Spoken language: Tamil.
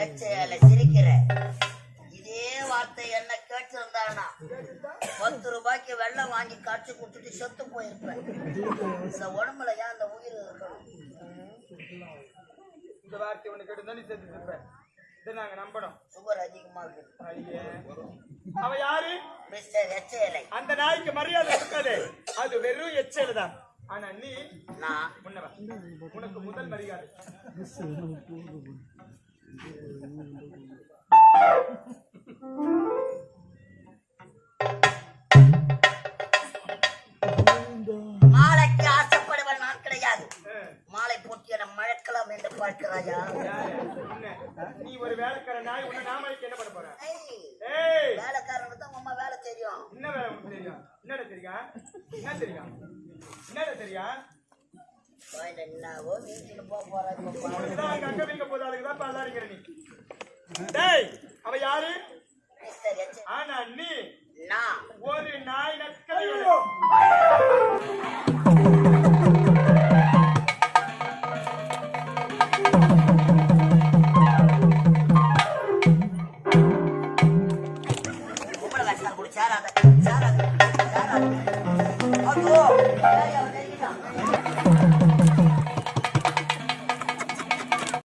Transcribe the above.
எச்சையில சிரிக்கிற இதே வார்த்தை என்ன கேட்டிருந்தானா 10 ரூபாய்க்கு வெள்ளம் வாங்கி காய்ச்சி குடிச்சிட்டு செத்து போயிருப்பேன். இந்த உடம்புல ஏன் அந்த உயிர் இருக்கணும்? இந்த வார்த்தை ஒண்ணு கேட்டு நீ செத்து இருப்பேன். இதை நாங்க நம்பணும். சுகர் அதிகமா இருக்கு. அவ யாரு? மிஸ்டர் எச்சையிலை. அந்த நாய்க்கு மரியாதை இருக்காது, அது வெறும் எச்சையில தான். ஆனா நீ நான் முன்னவா, உனக்கு முதல் மரியாதை. மாலைக்கு ஆசைப்படுவன் நான் கிடையாது. மாலை போட்டு என மழக்கலாம் என்று பார்க்கிறாயா? நீ ஒரு வேலைக்கார நாய், உன்னை நாமளுக்கு என்ன பண்ண போற? வேலைக்காரனுக்கு தான் அம்மா வேலை தெரியும். என்ன வேலை தெரியும்? என்னடா தெரியும்? என்ன தெரியும்? என்னடா தெரியும்? என்னவோ வீட்டுக்கு போக போறாங்க. அங்க வீங்க போதாளுக்குதான் பாதாரிக்கிற நீ. டேய், அவ யாரு? ஆனா நீ நான் ஒரு நாய் நக்கலை. சாராத